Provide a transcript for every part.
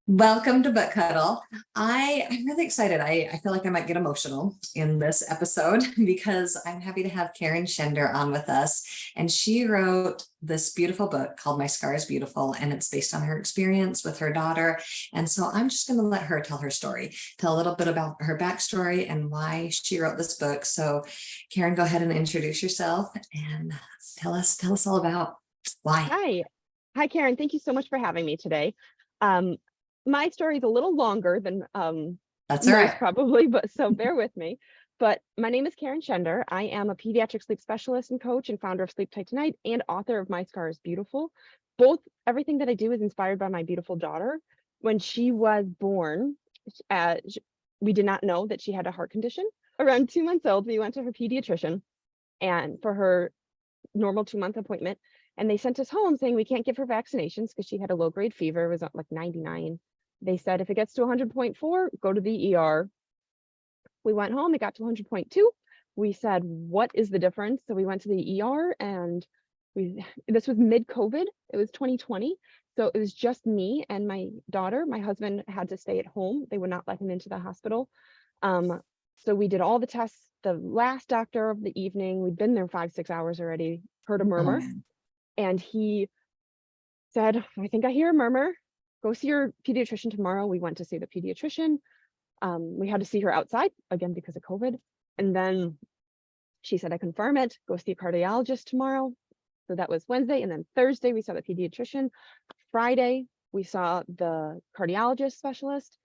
Welcome to Book Huddle. I'm really excited. I feel like I might get emotional in this episode because I'm happy to have Caryn Shender on with us. And she wrote this beautiful book called My Scar is Beautiful, and it's based on her experience with her daughter. And so I'm just going to let her tell her story, tell a little bit about her backstory and why she wrote this book. So Caryn, go ahead and introduce yourself and tell us all about why. Hi, Caryn. Thank you so much for having me today. My story is a little longer than That's all right. probably, but so bear with me. But my name is Caryn Shender. I am a pediatric sleep specialist and coach and founder of Sleep Tight Tonight and author of My Scar is Beautiful. Everything that I do is inspired by my beautiful daughter. When she was born, we did not know that she had a heart condition. Around 2 months old, we went to her pediatrician and for her normal 2-month appointment, and they sent us home saying we can't give her vaccinations because she had a low-grade fever. It was like 99. They said if it gets to 100.4, go to the ER. We went home, it got to 100.2. We said, what is the difference? So we went to the ER, and this was mid-COVID. It was 2020. So it was just me and my daughter. My husband had to stay at home. They would not let him into the hospital. So we did all the tests. The last doctor of the evening, we'd been there 5-6 hours already, heard a murmur. And he said, I think I hear a murmur. Go see your pediatrician tomorrow. We went to see the pediatrician. We had to see her outside again because of COVID. And then she said, I confirm it. Go see a cardiologist tomorrow. So that was Wednesday. And then Thursday, we saw the pediatrician. Friday, we saw the cardiologist specialist.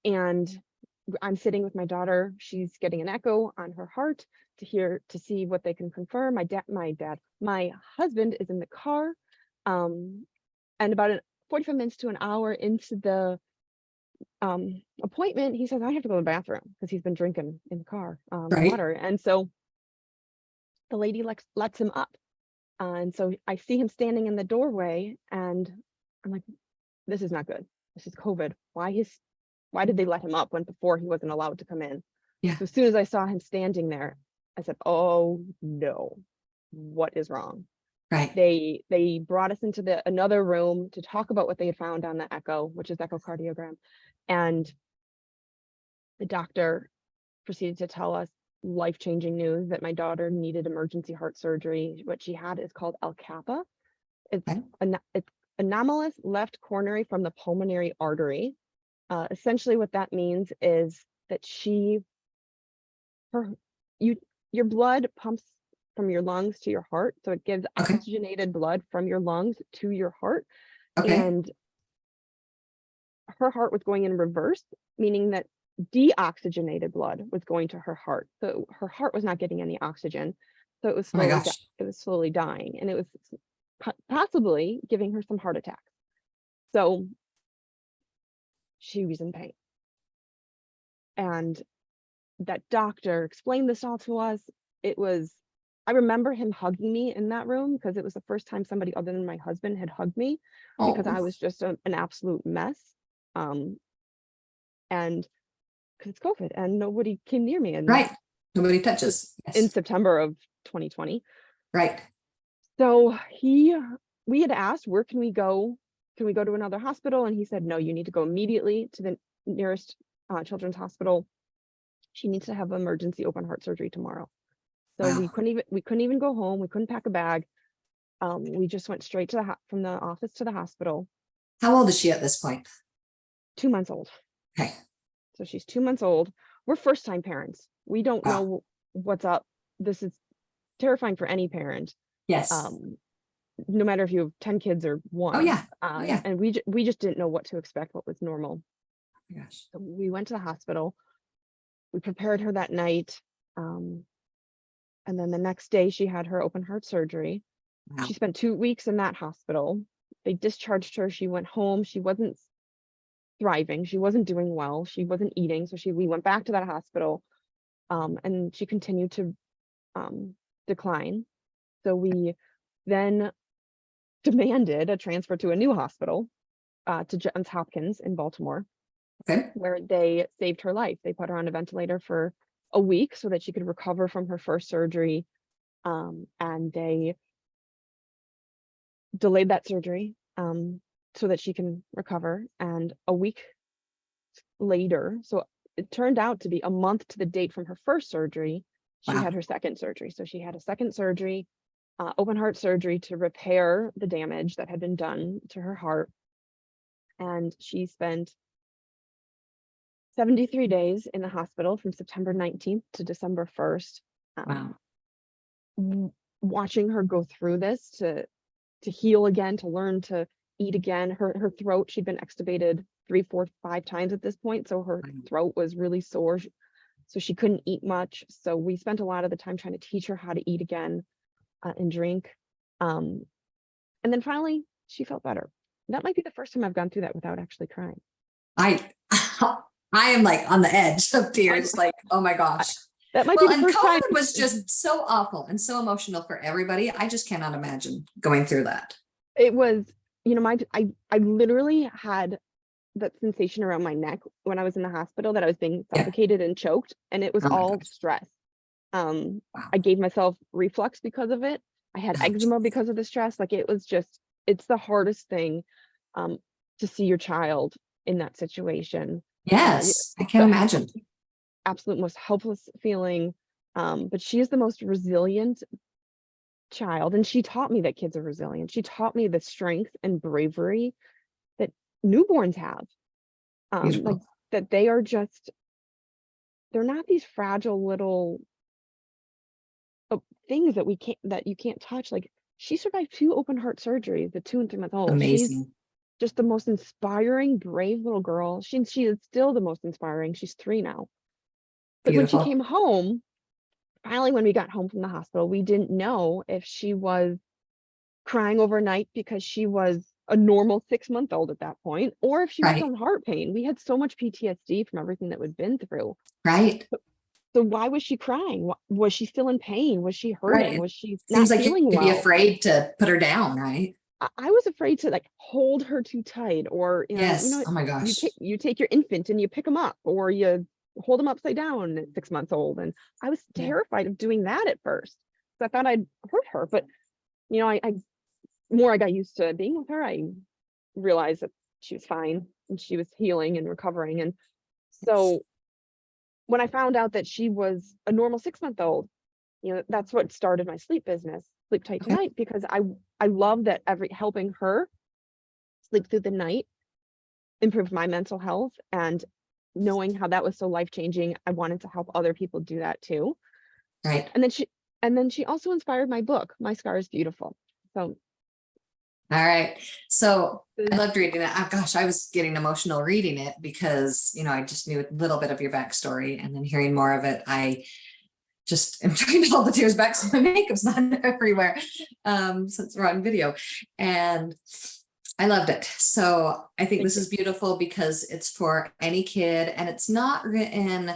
And I'm sitting with my daughter. She's getting an echo on her heart to see what they can confirm. My husband is in the car, and about 45 minutes to an hour into the appointment, he says, I have to go to the bathroom because he's been drinking in the car, water. And so the lady lets him up. And so I see him standing in the doorway, and I'm like, this is not good. This is COVID. Why did they let him up when before he wasn't allowed to come in? Yeah. So as soon as I saw him standing there, I said, oh no, what is wrong? Right. They brought us into another room to talk about what they had found on the echo, which is echocardiogram. And the doctor proceeded to tell us life-changing news that my daughter needed emergency heart surgery. What she had is called L-Kappa. It's anomalous left coronary from the pulmonary artery. Essentially what that means is that your blood pumps from your lungs to your heart. So it gives oxygenated blood from your lungs to your heart. And her heart was going in reverse, meaning that deoxygenated blood was going to her heart. So her heart was not getting any oxygen. So it was slowly dying, and it was possibly giving her some heart attacks. So she was in pain. And that doctor explained this all to us. I remember him hugging me in that room because it was the first time somebody other than my husband had hugged me because I was just an absolute mess. And because it's COVID and nobody came near me. And nobody touches. In September of 2020. Right. So we had asked, where can we go? Can we go to another hospital? And he said, no, you need to go immediately to the nearest children's hospital. She needs to have emergency open heart surgery tomorrow. So we couldn't even go home. We couldn't pack a bag. We just went straight to from the office to the hospital. How old is she at this point? 2 months old. Okay. So she's 2 months old. We're first-time parents. We don't know what's up. This is terrifying for any parent. Yes. No matter if you have 10 kids or one. Oh yeah. And we just didn't know what to expect, what was normal. Oh my gosh. So we went to the hospital. We prepared her that night. And then the next day she had her open heart surgery. She spent 2 weeks in that hospital. They discharged her. She went home. She wasn't thriving. She wasn't doing well. She wasn't eating. So we went back to that hospital, and she continued to decline. So we then demanded a transfer to a new hospital, to Johns Hopkins in Baltimore, where they saved her life. They put her on a ventilator for a week so that she could recover from her first surgery, and they delayed that surgery so that she can recover. And a week later, so it turned out to be a month to the date from her first surgery, she Wow. had her second surgery. So she had a second surgery, open heart surgery, to repair the damage that had been done to her heart. And she spent 73 days in the hospital from September 19th to December 1st, Wow. watching her go through this to heal again, to learn to eat again. Her throat, she'd been extubated 3, 4, 5 times at this point, so her throat was really sore, so she couldn't eat much. So we spent a lot of the time trying to teach her how to eat again, and drink. And then finally she felt better. That might be the first time I've gone through that without actually crying. I I am like on the edge of tears, like, oh my gosh. That might Well, be the and first time. COVID was just so awful and so emotional for everybody. I just cannot imagine going through that. It was, I literally had that sensation around my neck when I was in the hospital, that I was being Yeah. suffocated and choked, and it was Oh my all gosh. stress. Wow. I gave myself reflux because of it. I had Ouch. eczema because of the stress. Like, it was just, it's the hardest thing, to see your child in that situation. Yes, I It's can't the imagine. absolute most helpless feeling. But she is the most resilient child, and she taught me that kids are resilient. She taught me the strength and bravery that newborns have. Like, Beautiful. that they are just, they're not these fragile little things that you can't touch. Like, she survived 2 open heart surgeries at 2 and 3 months old. She's Amazing. just the most inspiring, brave little girl. She is still the most inspiring. She's 3 now. But when she Beautiful. came home, finally, when we got home from the hospital, we didn't know if she was crying overnight because she was a normal 6-month-old at that point, or if she was Right. still in heart pain. We had so much PTSD from everything that we'd been through. Right. So why was she crying? Was she still in pain? Was she hurting? Right. Was she Seems not like feeling you'd be well? afraid to put her down, right? I was afraid to, like, hold her too tight, or Yes. Oh my gosh. you take your infant and you pick them up, or you hold them upside down at 6 months old, and I was Yeah. terrified of doing that at first. So I thought I'd hurt her, but I more I got used to being with her, I realized that she was fine and she was healing and recovering. And so when I found out that she was a normal 6-month-old, that's what started my sleep business, Sleep Tight Okay. Tonight, because I love that helping her sleep through the night improved my mental health, and knowing how that was so life-changing, I wanted to help other people do that too. Right. And then she also inspired my book, My Scar is Beautiful. So All right. So I loved reading it. Oh, gosh, I was getting emotional reading it because, I just knew a little bit of your backstory, and then hearing more of it, I just am trying to hold the tears back so my makeup's not everywhere, since we're on video. And I loved it. So I think this is beautiful because it's for any kid, and it's not written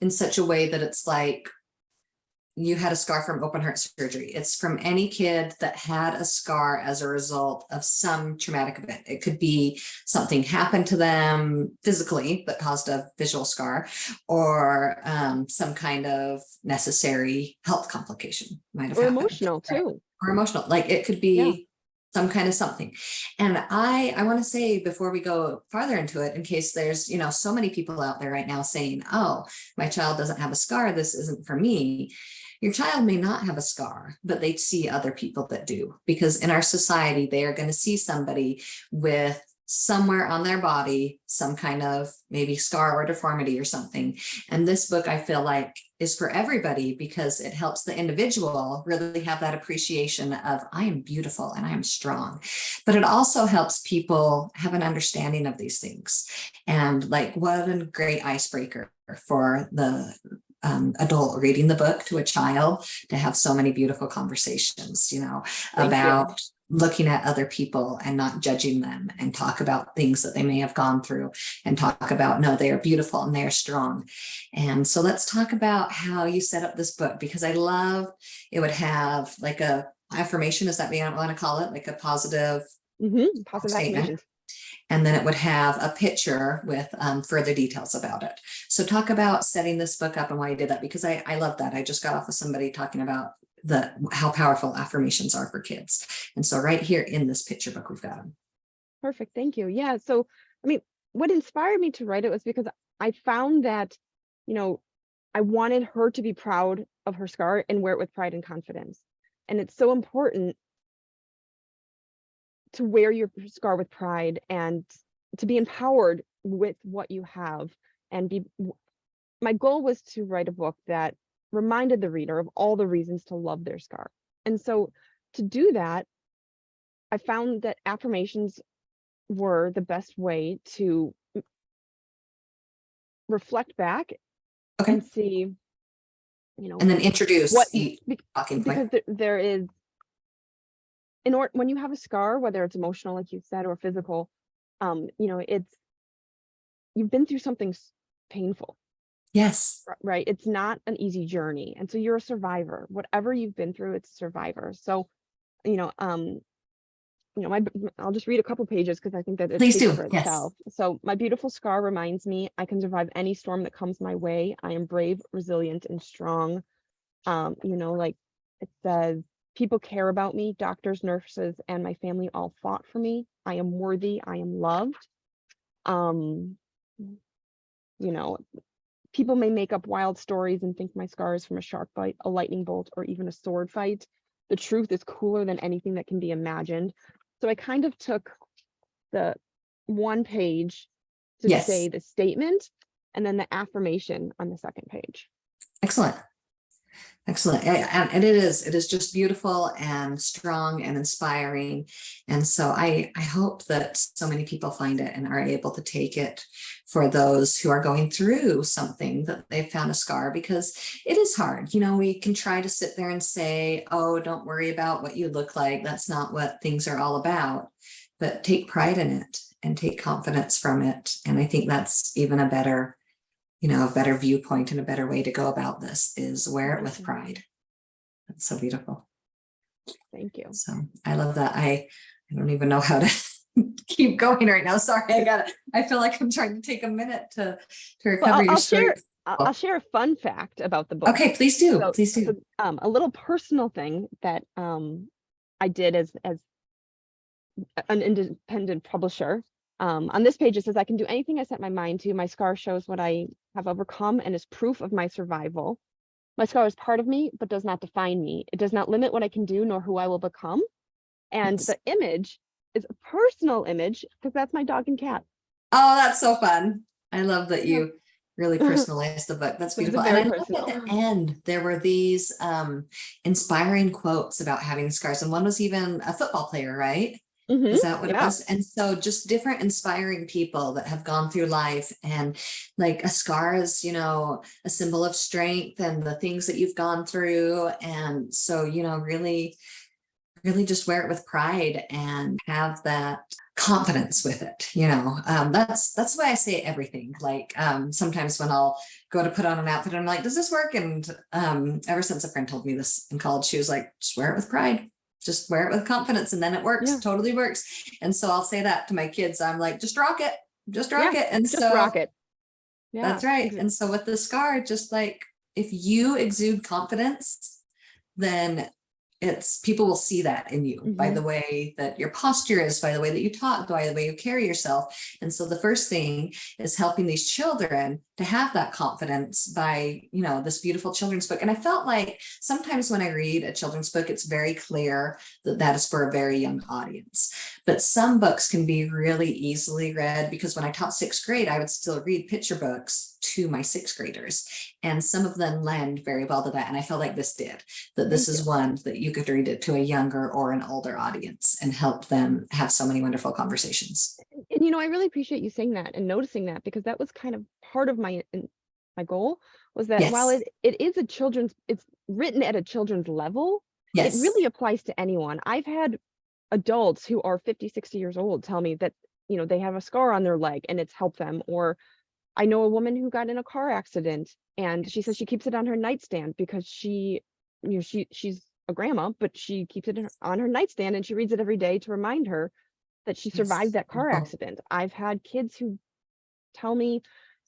in such a way that it's like you had a scar from open heart surgery. It's from any kid that had a scar as a result of some traumatic event. It could be something happened to them physically that caused a visual scar, or some kind of necessary health complication might have or happened. emotional Right? too. Or emotional, like it could be some kind of something. And I want to say, before we go farther into it, in case there's, so many people out there right now saying, oh, my child doesn't have a scar, this isn't for me. Your child may not have a scar, but they see other people that do, because in our society, they are going to see somebody with somewhere on their body, some kind of maybe scar or deformity or something. And this book, I feel like, is for everybody, because it helps the individual really have that appreciation of, I am beautiful and I am strong. But it also helps people have an understanding of these things. And like, what a great icebreaker for the adult reading the book to a child, to have so many beautiful conversations, about looking at other people and not judging them, and talk about things that they may have gone through, and talk about, no, they are beautiful and they are strong. And so let's talk about how you set up this book, because I love it would have like a affirmation. Is that what you want to call it? Like a positive Positive statement. affirmations. And then it would have a picture with further details about it. So talk about setting this book up and why you did that, because I love that. I just got off with somebody talking about how powerful affirmations are for kids. And so right here in this picture book, we've got them. Perfect. Thank you. Yeah. So, I mean, what inspired me to write it was because I found that, you know, I wanted her to be proud of her scar and wear it with pride and confidence. And it's so important to wear your scar with pride and to be empowered with what you have. And my goal was to write a book that reminded the reader of all the reasons to love their scar. And so to do that, I found that affirmations were the best way to reflect back Okay. and see, you know, And then introduce what each talking point. because there is, in order, when you have a scar, whether it's emotional, like you said, or physical, you know, it's, you've been through something painful, Yes. right? It's not an easy journey. And so you're a survivor. Whatever you've been through, it's a survivor. So, you know, I'll just read a couple pages because I think that it Please speaks do. for Yes. itself. So my beautiful scar reminds me I can survive any storm that comes my way. I am brave, resilient, and strong. You know, like it says, people care about me. Doctors, nurses, and my family all fought for me. I am worthy. I am loved. Um, you know, people may make up wild stories and think my scar is from a shark bite, a lightning bolt, or even a sword fight. The truth is cooler than anything that can be imagined. So I kind of took the one page to say Yes. the statement and then the affirmation on the second page. Excellent. Excellent. And it is just beautiful and strong and inspiring. And so I hope that so many people find it and are able to take it for those who are going through something that they found a scar, because it is hard. You know, we can try to sit there and say, oh, don't worry about what you look like. That's not what things are all about. But take pride in it and take confidence from it. And I think that's even a better, you know, a better viewpoint and a better way to go about this is wear it with pride. That's so beautiful. Thank you. So I love that. I don't even know how to keep going right now. Sorry, I feel like I'm trying to take a minute to recover Well, your story. I'll share a fun fact about the book. Okay, please do. So, Please do. a little personal thing that I did as an independent publisher. On this page, it says, I can do anything I set my mind to. My scar shows what I have overcome and is proof of my survival. My scar is part of me, but does not define me. It does not limit what I can do nor who I will become. And Yes. the image is a personal image because that's my dog and cat. Oh, that's so fun. I love that Yeah. you really personalized the book. That's So it's beautiful. And very I love personal. at the end, there were these inspiring quotes about having scars. And one was even a football player, right? Is that what it Yeah. was? And so just different inspiring people that have gone through life, and like a scar is, you know, a symbol of strength and the things that you've gone through. And so, you know, really just wear it with pride and have that confidence with it. You know, that's why I say everything. Like sometimes when I'll go to put on an outfit, I'm like, does this work? And ever since a friend told me this in college, she was like, just wear it with pride. Just wear it with confidence, and then it works. Yeah. Totally works. And so I'll say that to my kids. I'm like, just rock it. Just rock it. And just so rock it. Yeah. that's right. And so with the scar, just like if you exude confidence, then it's people will see that in you by the way that your posture is, by the way that you talk, by the way you carry yourself. And so the first thing is helping these children to have that confidence by, you know, this beautiful children's book. And I felt like sometimes when I read a children's book, it's very clear that that is for a very young audience. But some books can be really easily read, because when I taught sixth grade, I would still read picture books to my sixth graders, and some of them lend very well to that. And I felt like this did, that this is one that you could read it to a younger or an older audience and help them have so many wonderful conversations. And you know, I really appreciate you saying that and noticing that, because that was kind of part of my goal, was that while Yes. it is a children's, it's written at a children's level, it Yes. really applies to anyone. I've had adults who are 50, 60 years old tell me that, you know, they have a scar on their leg and it's helped them. Or I know a woman who got in a car accident and she says she keeps it on her nightstand because she, you know, she's a grandma, but she keeps it on her nightstand and she reads it every day to remind her that she survived that car accident. I've had kids who tell me,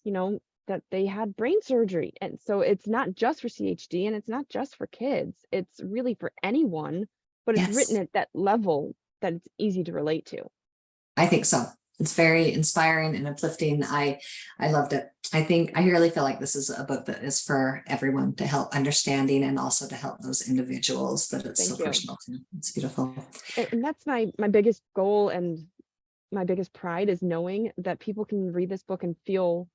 you know, that they had brain surgery. And so it's not just for CHD and it's not just for kids. It's really for anyone, but it's written Yes. at that level that it's easy to relate to. I think so. It's very inspiring and uplifting. I loved it. I really feel like this is a book that is for everyone to help understanding and also to help those individuals that it's so Thank you. personal to. It's beautiful. And that's my biggest goal and my biggest pride is knowing that people can read this book and feel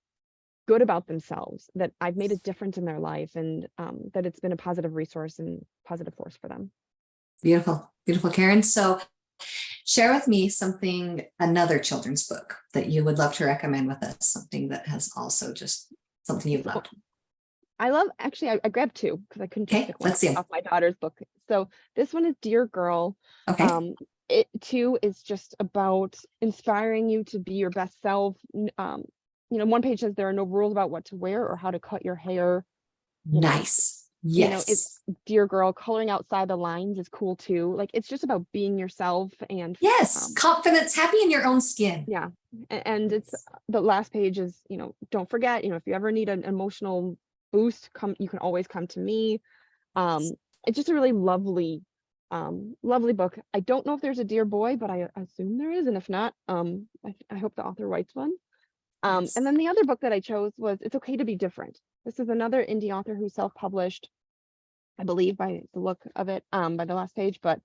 good about themselves, that I've made a difference in their life, and that it's been a positive resource and positive force for them. Beautiful, beautiful, Caryn. So share with me another children's book that you would love to recommend with us, something that has also just something you've loved. I grabbed two because I couldn't just Okay, pick one let's see 'em. off my daughter's book. So this one is Dear Girl. Okay, It too is just about inspiring you to be your best self. One page says there are no rules about what to wear or how to cut your hair. nice. Yes. It's Dear Girl. Coloring outside the lines is cool too. Like, it's just about being yourself and Yes, confidence, happy in your own skin. yeah. And it's the last page is, don't forget, if you ever need an emotional boost, you can always come to me. It's just a really lovely book. I don't know if there's a Dear Boy, but I assume there is, and if not, I hope the author writes one. Yes. And then the other book that I chose was It's Okay to Be Different. This is another indie author who self-published, I believe by the look of it, by the last page, but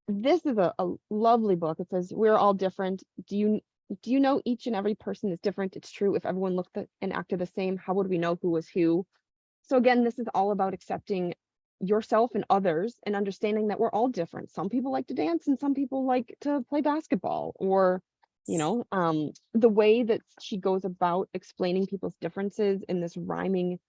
this is a lovely book. It says, we're all different. Do you know each and every person is different? It's true. If everyone looked and acted the same, how would we know who was who? So again, this is all about accepting yourself and others and understanding that we're all different. Some people like to dance and some people like to play basketball, or the way that she goes about explaining people's differences in this rhyming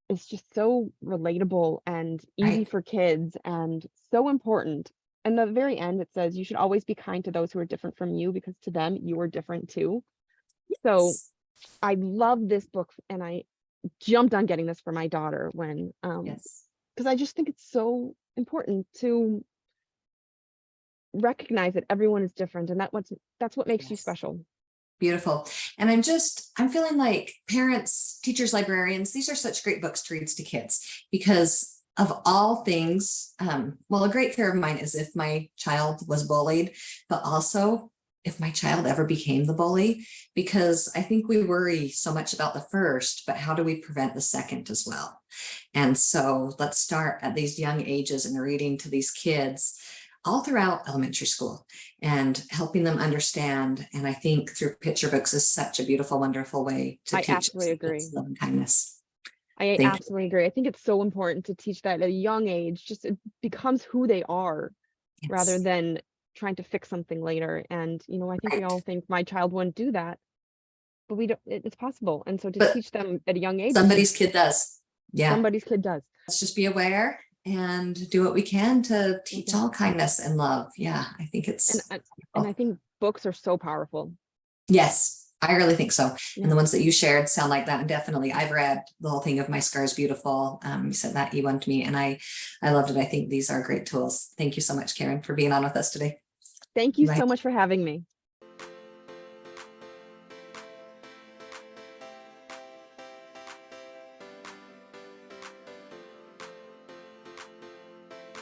is just so relatable and easy Right. for kids and so important. And the very end, it says, you should always be kind to those who are different from you, because to them, you are different too. So I love this book, and I jumped on getting this for my daughter when, Yes. because I just think it's so important to recognize that everyone is different, and that's what makes you Yes. special. Beautiful. And I'm feeling like parents, teachers, librarians, these are such great books to read to kids, because of all things, well, a great fear of mine is if my child was bullied, but also if my child ever became the bully, because I think we worry so much about the first, but how do we prevent the second as well? And so let's start at these young ages and reading to these kids all throughout elementary school and helping them understand. And I think through picture books is such a beautiful, wonderful way to teach absolutely agree. love and kindness. I absolutely agree. I think it's so important to teach that at a young age. Just it becomes who they are, Yes. rather than trying to fix something later. And I think we all think my child wouldn't do that, but we don't. It's possible. And so to teach them at a young age, somebody's kid does. Yeah, somebody's kid does. Let's just be aware and do what we can to teach all kindness and love. Yeah, I think it's and I think books are so powerful. Yes, I really think so. Yeah. And the ones that you shared sound like that. And definitely, I've read the whole thing of My Scar is Beautiful. You sent that E1 to me, and I loved it. I think these are great tools. Thank you so much, Caryn, for being on with us today. Thank you so much for having me.